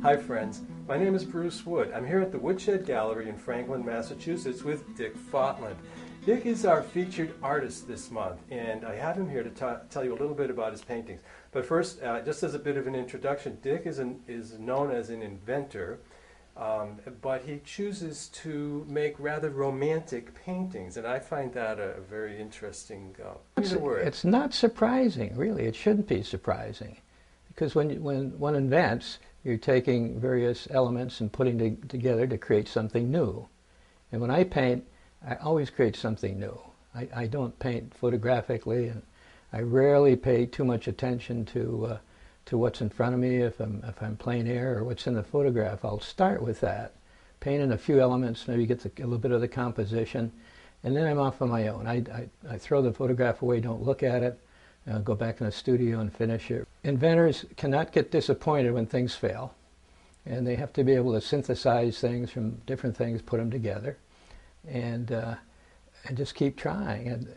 Hi friends, my name is Bruce Wood. I'm here at the Woodshed Gallery in Franklin, Massachusetts with Dick Fotland. Dick is our featured artist this month, and I have him here to tell you a little bit about his paintings. But first, just as a bit of an introduction, Dick is known as an inventor, but he chooses to make rather romantic paintings, and I find that a very interesting word. It's not surprising, really. It shouldn't be surprising, because when one invents, you're taking various elements and putting together to create something new. And when I paint, I always create something new. I don't paint photographically, and I rarely pay too much attention to what's in front of me. If I'm plein air or what's in the photograph, I'll start with that, paint in a few elements, maybe get a little bit of the composition, and then I'm off on my own. I throw the photograph away, don't look at it, go back in the studio and finish it. Inventors cannot get disappointed when things fail, and they have to be able to synthesize things from different things, put them together, and just keep trying.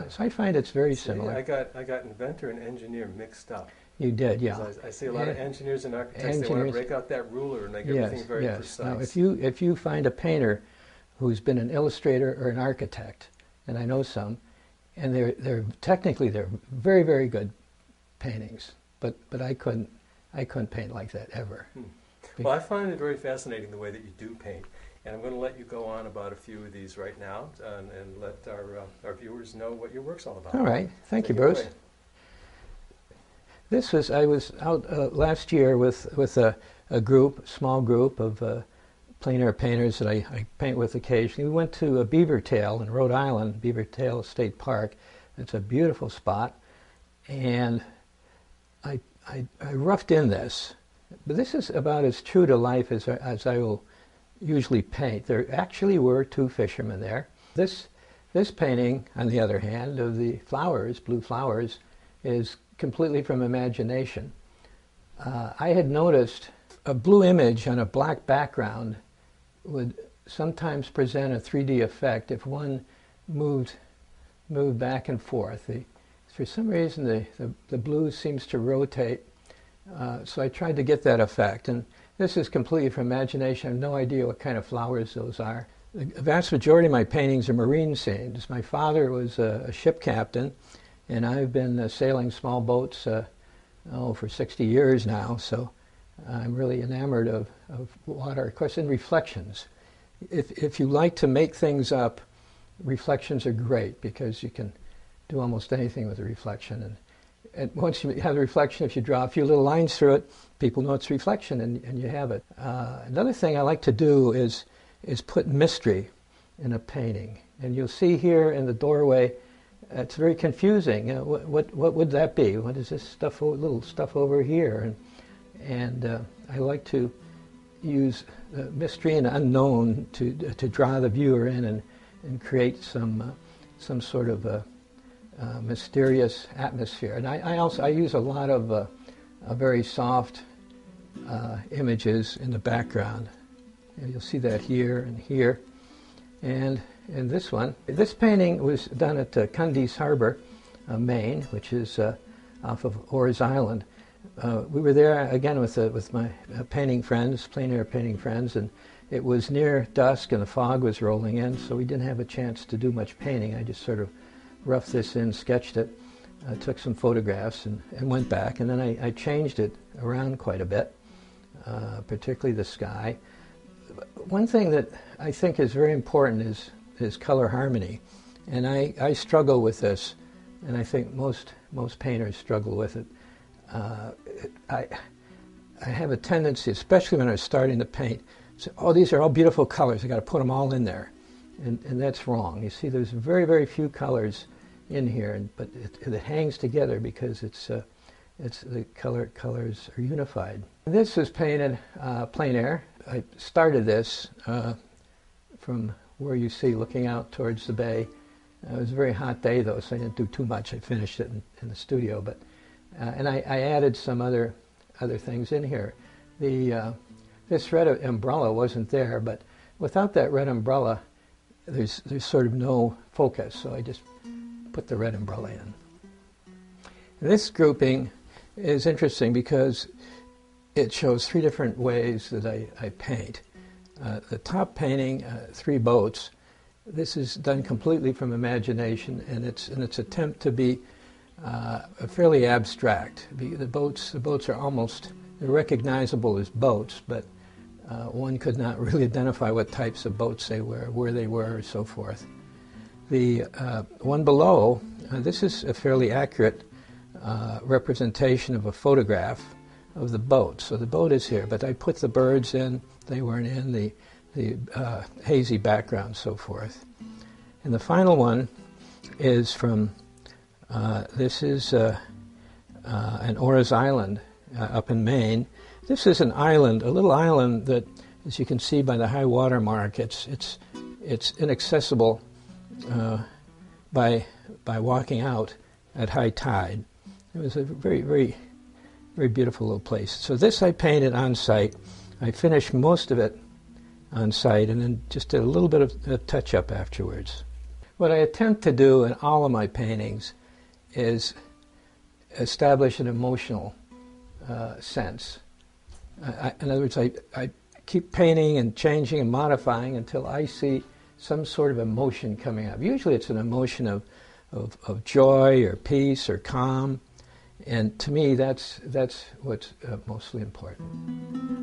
So I find it's very similar. I got inventor and engineer mixed up. You did, yeah. I see a lot of engineers and architects. They want to break out that ruler and make everything very precise. Now, if you find a painter who's been an illustrator or an architect, and I know some, and they're technically very, very good paintings, but I couldn't paint like that ever. Well, I find it very fascinating the way that you do paint, and I'm going to let you go on about a few of these right now, and let our viewers know what your work's all about. All right, thank you, Bruce. I was out last year with a small group of plein air painters that I paint with occasionally. We went to Beavertail in Rhode Island, Beavertail State Park. It's a beautiful spot, and I roughed in this, but this is about as true to life as I will usually paint. There actually were two fishermen there. This painting, on the other hand, of the flowers, blue flowers, is completely from imagination. I had noticed a blue image on a black background would sometimes present a 3D effect if one moved back and forth. For some reason, the blue seems to rotate, so I tried to get that effect. And this is completely from imagination. I have no idea what kind of flowers those are. The vast majority of my paintings are marine scenes. My father was a ship captain, and I've been sailing small boats for 60 years now, so I'm really enamored of water. Of course, in reflections. If you like to make things up, reflections are great because you can do almost anything with a reflection. And once you have the reflection, if you draw a few little lines through it, people know it's reflection, and you have it. Another thing I like to do is put mystery in a painting. And you'll see here in the doorway, it's very confusing. What would that be? What is this stuff? Little stuff over here, and I like to use mystery and unknown to draw the viewer in and create some sort of mysterious atmosphere. And I use a lot of very soft images in the background. And you'll see that here and here, and in this one. This painting was done at Cundy's Harbor, Maine, which is off of Orr's Island. We were there again with my painting friends, plein air painting friends, and it was near dusk and the fog was rolling in, so we didn't have a chance to do much painting. I just sort of roughed this in, sketched it, took some photographs, and went back, and then I changed it around quite a bit, particularly the sky. One thing that I think is very important is color harmony, and I struggle with this, and I think most painters struggle with it. I have a tendency, especially when I'm starting to paint, to say, oh, these are all beautiful colors, I got to put them all in there, and that's wrong. You see, there's very, very few colors in here, but it hangs together because the colors are unified. This is painted plein air. I started this from where you see looking out towards the bay. It was a very hot day though, so I didn't do too much. I finished it in the studio, but and I added some other things in here. This red umbrella wasn't there, but without that red umbrella, there's sort of no focus. So I just put the red umbrella in. This grouping is interesting because it shows three different ways that I paint. The top painting, three boats, this is done completely from imagination, and it's in its attempt to be fairly abstract. The boats are almost recognizable as boats, but one could not really identify what types of boats they were, where they were, or so forth. The one below, this is a fairly accurate representation of a photograph of the boat. So the boat is here, but I put the birds in, they weren't in, the hazy background, so forth. And the final one is from, this is an Orr's Island up in Maine. This is an island, a little island that, as you can see by the high water mark, it's inaccessible by walking out at high tide. It was a very, very, very beautiful little place. So this I painted on site. I finished most of it on site and then just did a little bit of touch-up afterwards. What I attempt to do in all of my paintings is establish an emotional sense. In other words, I keep painting and changing and modifying until I see some sort of emotion coming up. Usually it's an emotion of joy or peace or calm, and to me that's what's mostly important.